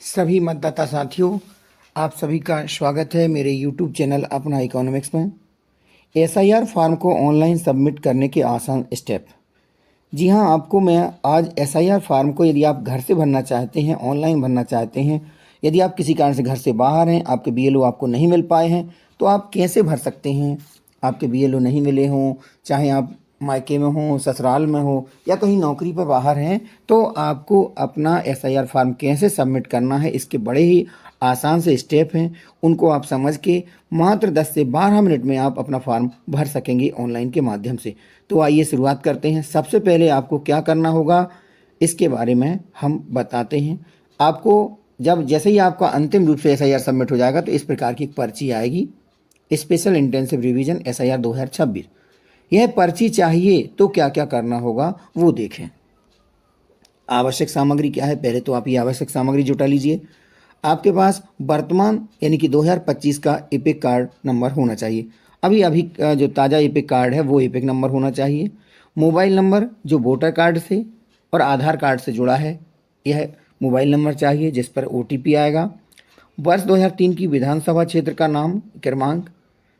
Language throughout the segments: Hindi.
सभी मतदाता साथियों, आप सभी का स्वागत है मेरे YouTube चैनल अपना इकोनॉमिक्स में। एसआईआर फॉर्म को ऑनलाइन सबमिट करने के आसान स्टेप। जी हाँ, आपको मैं आज एसआईआर फॉर्म को यदि आप घर से भरना चाहते हैं, ऑनलाइन भरना चाहते हैं, यदि आप किसी कारण से घर से बाहर हैं, आपके बीएलओ आपको नहीं मिल पाए हैं, तो आप कैसे भर सकते हैं। आपके बीएलओ नहीं मिले हों, चाहे आप मायके में हों, ससुराल में हो या कहीं नौकरी पर बाहर हैं, तो आपको अपना एसआईआर फॉर्म कैसे सबमिट करना है, इसके बड़े ही आसान से स्टेप हैं। उनको आप समझ के मात्र 10 से 12 मिनट में आप अपना फॉर्म भर सकेंगे ऑनलाइन के माध्यम से। तो आइए शुरुआत करते हैं। सबसे पहले आपको क्या करना होगा इसके बारे में हम बताते हैं। आपको जैसे ही आपका अंतिम रूप से एसआईआर सबमिट हो जाएगा तो इस प्रकार की एक पर्ची आएगी, स्पेशल इंटेंसिव रिवीजन एसआईआर 2026। यह पर्ची चाहिए तो क्या क्या करना होगा वो देखें। आवश्यक सामग्री क्या है, पहले तो आप ये आवश्यक सामग्री जुटा लीजिए। आपके पास वर्तमान यानी कि 2025 का एपिक कार्ड नंबर होना चाहिए। अभी अभी जो ताज़ा एपिक कार्ड है वो एपिक नंबर होना चाहिए। मोबाइल नंबर जो वोटर कार्ड से और आधार कार्ड से जुड़ा है, यह मोबाइल नंबर चाहिए जिस पर ओटीपी आएगा। वर्ष 2003 की विधानसभा क्षेत्र का नाम क्रमांक,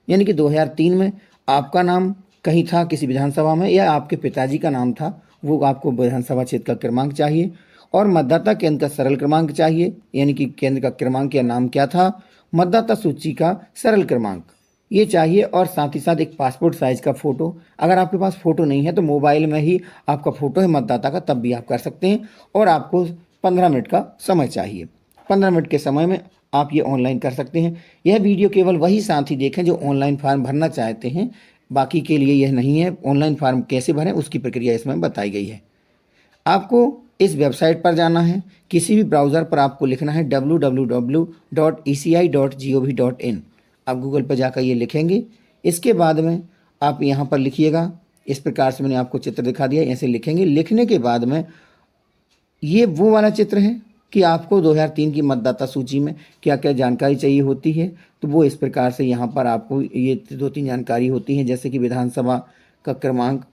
यानी कि 2003 में आपका नाम कहीं था किसी विधानसभा में या आपके पिताजी का नाम था, वो आपको विधानसभा क्षेत्र का क्रमांक चाहिए। और मतदाता केंद्र का सरल क्रमांक चाहिए, यानी कि केंद्र का क्रमांक या नाम क्या था, मतदाता सूची का सरल क्रमांक ये चाहिए। और साथ ही साथ एक पासपोर्ट साइज का फ़ोटो। अगर आपके पास फ़ोटो नहीं है तो मोबाइल में ही आपका फ़ोटो है मतदाता का, तब भी आप कर सकते हैं। और आपको 15 मिनट का समय चाहिए। 15 मिनट के समय में आप ये ऑनलाइन कर सकते हैं। यह वीडियो केवल वही साथी देखें जो ऑनलाइन फॉर्म भरना चाहते हैं, बाकी के लिए यह नहीं है। ऑनलाइन फॉर्म कैसे भरें उसकी प्रक्रिया इसमें बताई गई है। आपको इस वेबसाइट पर जाना है, किसी भी ब्राउज़र पर आपको लिखना है www.eci.gov.in। आप गूगल पर जाकर ये लिखेंगे। इसके बाद में आप यहाँ पर लिखिएगा, इस प्रकार से मैंने आपको चित्र दिखा दिया, ऐसे लिखेंगे। लिखने के बाद में ये वो वाला चित्र है कि आपको 2003 की मतदाता सूची में क्या क्या जानकारी चाहिए होती है, तो वो इस प्रकार से यहाँ पर आपको ये 2-3 जानकारी होती हैं, जैसे कि विधानसभा का क्रमांक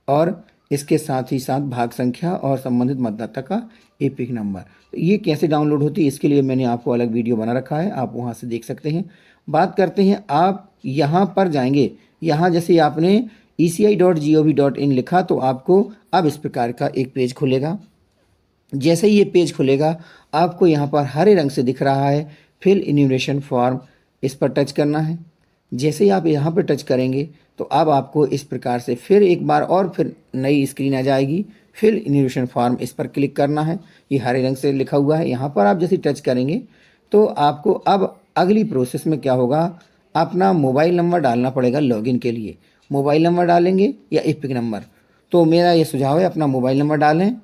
और इसके साथ ही साथ भाग संख्या और संबंधित मतदाता का एपिक नंबर। तो ये कैसे डाउनलोड होती है इसके लिए मैंने आपको अलग वीडियो बना रखा है, आप वहाँ से देख सकते हैं। बात करते हैं, आप यहाँ पर जाएंगे, यहाँ जैसे आपने eci.gov.in लिखा तो आपको अब इस प्रकार का एक पेज खुलेगा। जैसे ही ये पेज खुलेगा आपको यहाँ पर हरे रंग से दिख रहा है फिल इन्यूमरेशन फॉर्म, इस पर टच करना है। जैसे ही आप यहाँ पर टच करेंगे तो अब आपको इस प्रकार से फिर एक बार और फिर नई स्क्रीन आ जाएगी, फिल इन्यूमरेशन फॉर्म, इस पर क्लिक करना है। ये हरे रंग से लिखा हुआ है, यहाँ पर आप जैसे टच करेंगे तो आपको अब अगली प्रोसेस में क्या होगा, अपना मोबाइल नंबर डालना पड़ेगा लॉगिन के लिए। मोबाइल नंबर डालेंगे या एपिक नंबर, तो मेरा ये सुझाव है अपना मोबाइल नंबर डालें,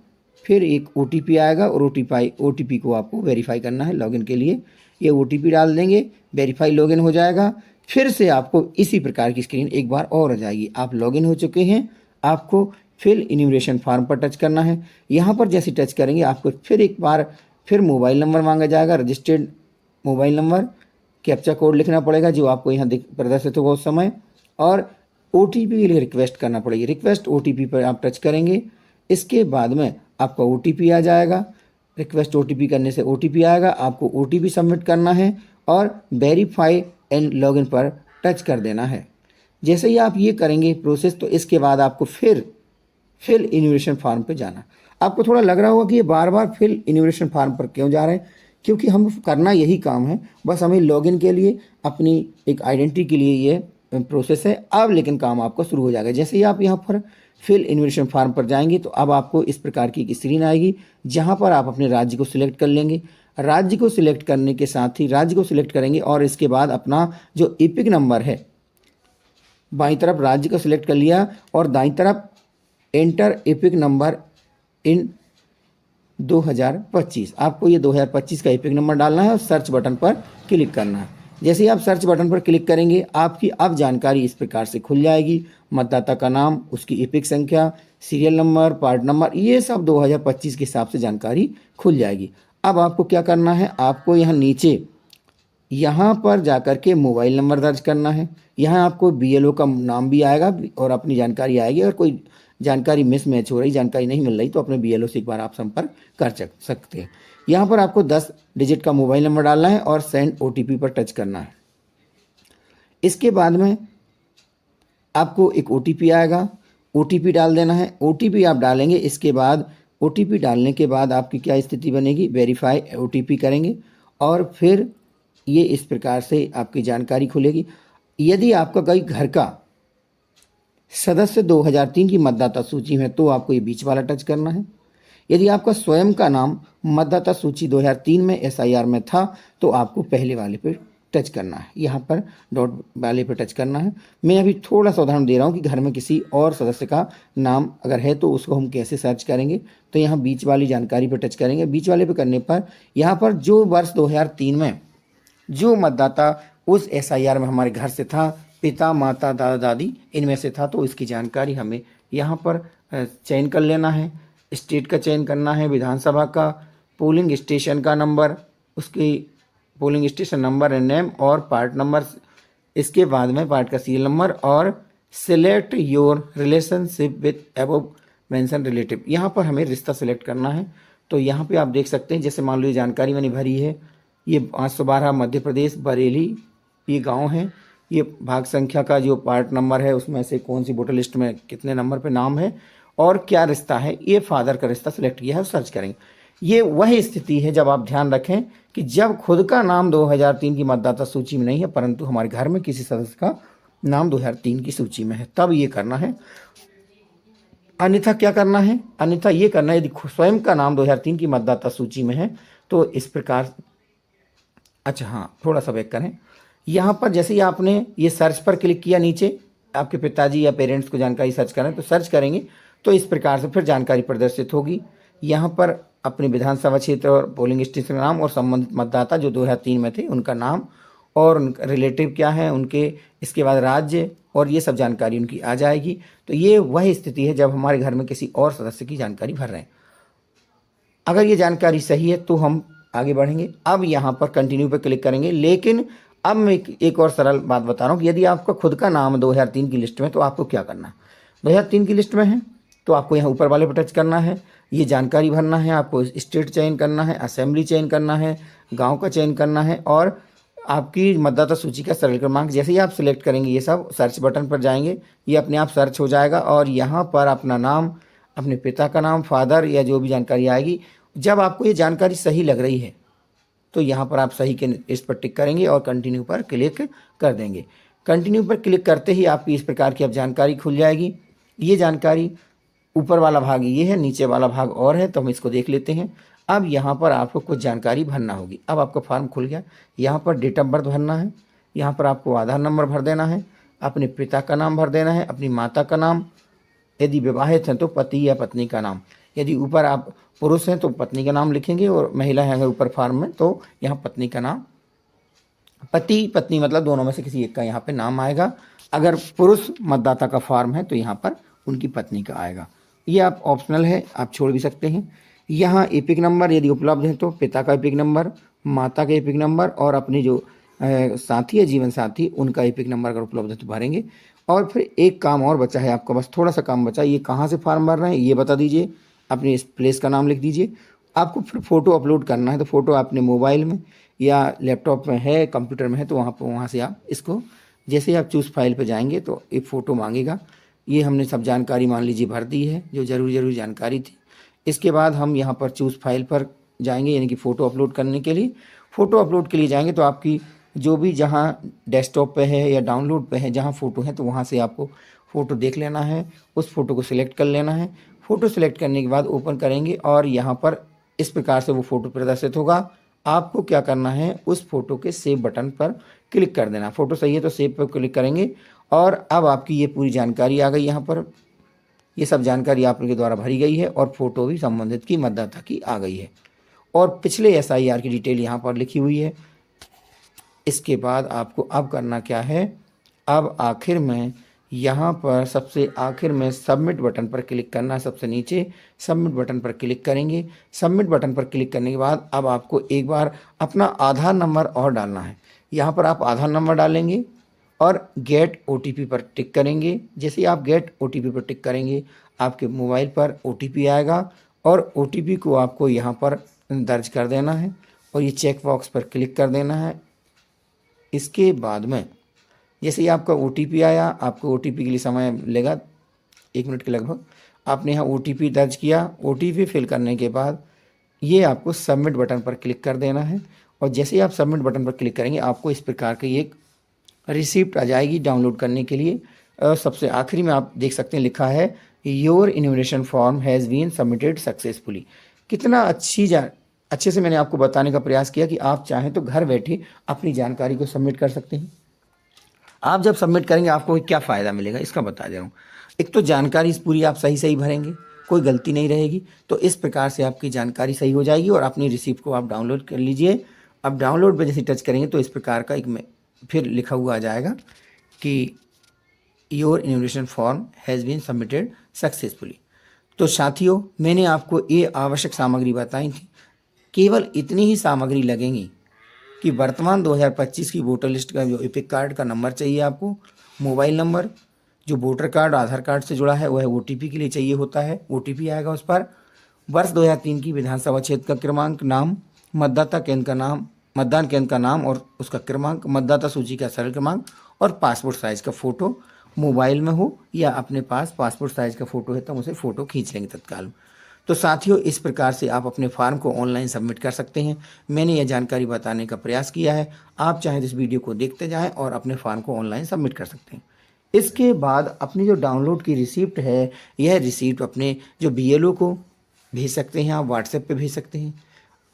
फिर एक ओटीपी आएगा और ओटीपी को आपको वेरीफाई करना है लॉगिन के लिए। ये ओटीपी डाल देंगे, वेरीफाई लॉगिन हो जाएगा। फिर से आपको इसी प्रकार की स्क्रीन एक बार और आ जाएगी। आप लॉगिन हो चुके हैं, आपको फिल इन्यूमरेशन फॉर्म पर टच करना है। यहाँ पर जैसे टच करेंगे आपको फिर एक बार फिर मोबाइल नंबर मांगा जाएगा, registered mobile number, captcha code लिखना पड़ेगा जो आपको यहाँ प्रदर्शित होगा उस समय, और ओटीपी के लिए रिक्वेस्ट करना पड़ेगी। रिक्वेस्ट ओटीपी पर आप टच करेंगे, इसके बाद में आपका ओटीपी आ जाएगा। रिक्वेस्ट ओटीपी करने से ओटीपी आएगा, आपको ओटीपी सबमिट करना है और वेरीफाई एंड लॉगिन पर टच कर देना है। जैसे ही आप ये करेंगे प्रोसेस, तो इसके बाद आपको फिर फिल इन्यूमरेशन फॉर्म पे जाना। आपको थोड़ा लग रहा होगा कि ये बार बार फिल इन्यूमरेशन फॉर्म पर क्यों जा रहे हैं, क्योंकि हम करना यही काम है, बस हमें लॉगिन के लिए अपनी एक आइडेंटिटी के लिए ये प्रोसेस है। अब लेकिन काम आपका शुरू हो जाएगा। जैसे ही आप यहाँ पर फिल इन्यूमरेशन फॉर्म पर जाएंगे तो अब आपको इस प्रकार की एक स्क्रीन आएगी, जहाँ पर आप अपने राज्य को सिलेक्ट कर लेंगे। राज्य को सिलेक्ट करने के साथ ही राज्य को सिलेक्ट करेंगे और इसके बाद अपना जो एपिक नंबर है, बाईं तरफ राज्य को सिलेक्ट कर लिया और दाईं तरफ एंटर एपिक नंबर इन 2025, आपको ये 2025 का एपिक नंबर डालना है और सर्च बटन पर क्लिक करना है। जैसे ही आप सर्च बटन पर क्लिक करेंगे आपकी अब जानकारी इस प्रकार से खुल जाएगी। मतदाता का नाम, उसकी एपिक संख्या, सीरियल नंबर, पार्ट नंबर, ये सब 2025 के हिसाब से जानकारी खुल जाएगी। अब आपको क्या करना है, आपको यहाँ नीचे यहाँ पर जाकर के मोबाइल नंबर दर्ज करना है। यहाँ आपको बीएलओ का नाम भी आएगा और अपनी जानकारी आएगी। और कोई जानकारी मिसमैच हो रही, जानकारी नहीं मिल रही, तो अपने BLO से एक बार आप संपर्क कर सकते हैं। यहाँ पर आपको 10 डिजिट का मोबाइल नंबर डालना है और सेंड OTP पर टच करना है। इसके बाद में आपको एक OTP आएगा, OTP डाल देना है। OTP आप डालेंगे, इसके बाद OTP डालने के बाद आपकी क्या स्थिति बनेगी, वेरीफाई OTP करेंगे और फिर ये इस प्रकार से आपकी जानकारी खुलेगी। यदि आपका कोई घर का सदस्य 2003 की मतदाता सूची में तो आपको ये बीच वाला टच करना है। यदि आपका स्वयं का नाम मतदाता सूची 2003 में SIR में था तो आपको पहले वाले पे टच करना है, यहाँ पर डॉट वाले पे टच करना है। मैं अभी थोड़ा सा उदाहरण दे रहा हूँ कि घर में किसी और सदस्य का नाम अगर है तो उसको हम कैसे सर्च करेंगे। तो यहाँ बीच वाली जानकारी पर टच करेंगे। बीच वाले पे करने पर यहाँ पर जो वर्ष 2003 में जो मतदाता उस SIR में हमारे घर से था, पिता, माता, दादा, दादी इनमें से था, तो इसकी जानकारी हमें यहाँ पर चयन कर लेना है। स्टेट का चयन करना है, विधानसभा का, पोलिंग स्टेशन का नंबर, उसकी polling station number and name और पार्ट नंबर। इसके बाद में पार्ट का सीरियल नंबर और select your relationship with above mention relative, यहाँ पर हमें रिश्ता सिलेक्ट करना है। तो यहाँ पे आप देख सकते हैं, जैसे मान लीजिए जानकारी मैंने भरी है, ये 512 मध्य प्रदेश बरेली ये गांव है। ये भाग संख्या का जो पार्ट नंबर है उसमें से कौन सी वोटर लिस्ट में कितने नंबर पे नाम है और क्या रिश्ता है, ये फादर का रिश्ता सिलेक्ट किया है और सर्च करेंगे। ये वही स्थिति है, जब आप ध्यान रखें कि जब खुद का नाम 2003 की मतदाता सूची में नहीं है परंतु हमारे घर में किसी सदस्य का नाम 2003 की सूची में है, तब ये करना है। अन्यथा क्या करना है, अन्यथा ये करना है यदि स्वयं का नाम 2003 की मतदाता सूची में है तो इस प्रकार। अच्छा हाँ, थोड़ा सा बैक करें। यहाँ पर जैसे ही आपने ये सर्च पर क्लिक किया, नीचे आपके पिताजी या पेरेंट्स को जानकारी सर्च करें तो सर्च करेंगे तो इस प्रकार से फिर जानकारी प्रदर्शित होगी। यहाँ पर अपने विधानसभा क्षेत्र और पोलिंग स्टेशन का नाम और संबंधित मतदाता जो 2003 में थे उनका नाम और उनका रिलेटिव क्या है उनके, इसके बाद राज्य और ये सब जानकारी उनकी आ जाएगी। तो ये वह स्थिति है जब हमारे घर में किसी और सदस्य की जानकारी भर रहे हैं। अगर ये जानकारी सही है तो हम आगे बढ़ेंगे। अब यहाँ पर कंटिन्यू पर क्लिक करेंगे, लेकिन अब मैं एक और सरल बात बता रहा हूँ कि यदि आपका खुद का नाम 2003 की लिस्ट में तो आपको क्या करना है। 2003 की लिस्ट में है तो आपको यहाँ ऊपर वाले पर टच करना है, ये जानकारी भरना है, आपको स्टेट चयन करना है, असेंबली चयन करना है, गांव का चयन करना है और आपकी मतदाता सूची का सरल क्रमांक। जैसे ही आप सिलेक्ट करेंगे ये सब, सर्च बटन पर जाएंगे, ये अपने आप सर्च हो जाएगा और यहाँ पर अपना नाम, अपने पिता का नाम, फादर या जो भी जानकारी आएगी, जब आपको ये जानकारी सही लग रही है तो यहाँ पर आप सही के इस पर टिक करेंगे और कंटिन्यू पर क्लिक कर देंगे। कंटिन्यू पर क्लिक करते ही आपकी इस प्रकार की अब जानकारी खुल जाएगी। ये जानकारी ऊपर वाला भाग ये है, नीचे वाला भाग और है, तो हम इसको देख लेते हैं। अब यहाँ पर आपको कुछ जानकारी भरना होगी। अब आपका फॉर्म खुल गया, यहाँ पर डेट ऑफ बर्थ भरना है, यहाँ पर आपको आधार नंबर भर देना है, अपने पिता का नाम भर देना है, अपनी माता का नाम, यदि विवाहित हैं तो पति या पत्नी का नाम, यदि ऊपर आप पुरुष हैं तो पत्नी का नाम लिखेंगे और महिला है अगर ऊपर फॉर्म में तो यहाँ पत्नी का नाम, पति पत्नी मतलब दोनों में से किसी एक का यहाँ पे नाम आएगा। अगर पुरुष मतदाता का फॉर्म है तो यहाँ पर उनकी पत्नी का आएगा। ये आप ऑप्शनल है, आप छोड़ भी सकते हैं। यहाँ एपिक नंबर यदि उपलब्ध है तो पिता का एपिक नंबर, माता का एपिक नंबर और अपने जो साथी है जीवन साथी उनका एपिक नंबर अगर उपलब्ध है तो भरेंगे। और फिर एक काम और बचा है आपका, बस थोड़ा सा काम बचा, ये कहाँ से फॉर्म भर रहे हैं ये बता दीजिए, अपने इस प्लेस का नाम लिख दीजिए। आपको फिर फ़ोटो अपलोड करना है तो फ़ोटो अपने मोबाइल में या लैपटॉप में है, कंप्यूटर में है तो वहाँ से आप इसको, जैसे ही आप चूज़ फाइल पे जाएंगे तो एक फ़ोटो मांगेगा। ये हमने सब जानकारी मान लीजिए भर दी है जो ज़रूरी जानकारी थी। इसके बाद हम यहाँ पर चूज़ फाइल पर जाएंगे, यानी कि फ़ोटो अपलोड करने के लिए। फ़ोटो अपलोड के लिए जाएंगे तो आपकी जो भी जहाँ डेस्कटॉप पे है या डाउनलोड पे है जहाँ फ़ोटो है तो वहाँ से आपको फ़ोटो देख लेना है, उस फ़ोटो को सिलेक्ट कर लेना है। फ़ोटो सिलेक्ट करने के बाद ओपन करेंगे और यहाँ पर इस प्रकार से वो फ़ोटो प्रदर्शित होगा। आपको क्या करना है, उस फ़ोटो के सेव बटन पर क्लिक कर देना। फ़ोटो सही है तो सेव पर क्लिक करेंगे और अब आपकी ये पूरी जानकारी आ गई। यहाँ पर ये सब जानकारी आप लोगों के द्वारा भरी गई है और फ़ोटो भी संबंधित की मतदाता की आ गई है और पिछले SIR की डिटेल यहाँ पर लिखी हुई है। इसके बाद आपको अब करना क्या है, अब आखिर में यहाँ पर सबसे आखिर में सबमिट बटन पर क्लिक करना है। सबसे नीचे सबमिट बटन पर क्लिक करेंगे। सबमिट बटन पर क्लिक करने के बाद अब आपको एक बार अपना आधार नंबर और डालना है। यहाँ पर आप आधार नंबर डालेंगे और गेट OTP पर टिक करेंगे। जैसे ही आप गेट OTP पर टिक करेंगे आपके मोबाइल पर OTP आएगा और OTP को आपको यहाँ पर दर्ज कर देना है और ये चेक बॉक्स पर क्लिक कर देना है। इसके बाद में जैसे ही आपका OTP आया, आपको OTP के लिए समय लेगा 1 मिनट के लगभग। आपने यहाँ OTP दर्ज किया, OTP फिल करने के बाद ये आपको सबमिट बटन पर क्लिक कर देना है और जैसे ही आप सबमिट बटन पर क्लिक करेंगे आपको इस प्रकार की एक रिसिप्ट आ जाएगी डाउनलोड करने के लिए। सबसे आखिरी में आप देख सकते हैं लिखा है your invitation form has been submitted successfully. कितना अच्छे से मैंने आपको बताने का प्रयास किया कि आप चाहें तो घर बैठे अपनी जानकारी को सबमिट कर सकते हैं। आप जब सबमिट करेंगे आपको क्या फ़ायदा मिलेगा इसका बता दे रहा हूँ। एक तो जानकारी पूरी आप सही भरेंगे, कोई गलती नहीं रहेगी, तो इस प्रकार से आपकी जानकारी सही हो जाएगी और अपनी रिसिप्ट को आप डाउनलोड कर लीजिए। अब डाउनलोड पे जैसे टच करेंगे तो इस प्रकार का एक फिर लिखा हुआ आ जाएगा कि your invitation form has been submitted successfully. तो साथियों, मैंने आपको ये आवश्यक सामग्री बताई थी। केवल इतनी ही सामग्री लगेंगी कि वर्तमान 2025 की वोटर लिस्ट का जो एपिक कार्ड का नंबर चाहिए आपको, मोबाइल नंबर, जो वोटर कार्ड आधार कार्ड से जुड़ा है वह OTP के लिए चाहिए होता है, OTP आएगा उस पर, वर्ष 2003 की विधानसभा क्षेत्र का क्रमांक, नाम, मतदाता केंद्र का नाम, मतदान केंद्र का नाम और उसका क्रमांक, मतदाता सूची का सरल क्रमांक और पासपोर्ट साइज़ का फ़ोटो, मोबाइल में हो या अपने पास पासपोर्ट साइज़ का फ़ोटो है तो हम उसे फ़ोटो खींच लेंगे तत्काल। तो साथियों, इस प्रकार से आप अपने फॉर्म को ऑनलाइन सबमिट कर सकते हैं। मैंने यह जानकारी बताने का प्रयास किया है। आप चाहें तो इस वीडियो को देखते जाएं और अपने फॉर्म को ऑनलाइन सबमिट कर सकते हैं। इसके बाद अपनी जो डाउनलोड की रिसिप्ट है, यह रिसिप्ट अपने जो BLO को भेज सकते हैं, आप व्हाट्सएप पे भेज सकते हैं।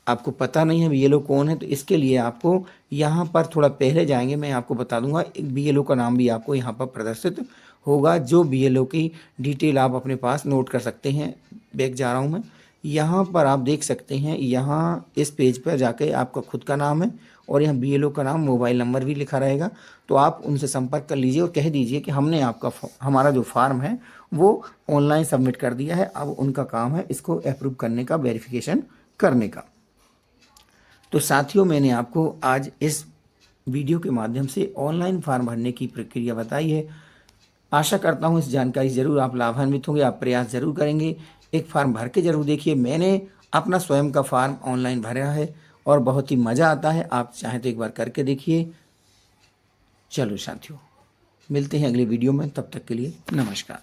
आपको पता नहीं है BLO कौन है तो इसके लिए आपको यहाँ पर थोड़ा पहले जाएंगे, मैं आपको बता दूंगा। एक BLO का नाम भी आपको यहाँ पर प्रदर्शित होगा, जो BLO की डिटेल आप अपने पास नोट कर सकते हैं। बैक जा रहा हूँ मैं, यहाँ पर आप देख सकते हैं, यहाँ इस पेज पर जाके आपका खुद का नाम है और यहाँ BLO का नाम, मोबाइल नंबर भी लिखा रहेगा। तो आप उनसे संपर्क कर लीजिए और कह दीजिए कि हमने हमारा जो फॉर्म है वो ऑनलाइन सबमिट कर दिया है, अब उनका काम है इसको अप्रूव करने का, वेरिफिकेशन करने का। तो साथियों, मैंने आपको आज इस वीडियो के माध्यम से ऑनलाइन फॉर्म भरने की प्रक्रिया बताई है। आशा करता हूँ इस जानकारी ज़रूर आप लाभान्वित होंगे, आप प्रयास ज़रूर करेंगे, एक फॉर्म भर के ज़रूर देखिए। मैंने अपना स्वयं का फॉर्म ऑनलाइन भरा है और बहुत ही मज़ा आता है, आप चाहें तो एक बार करके देखिए। चलो साथियों, मिलते हैं अगले वीडियो में, तब तक के लिए नमस्कार।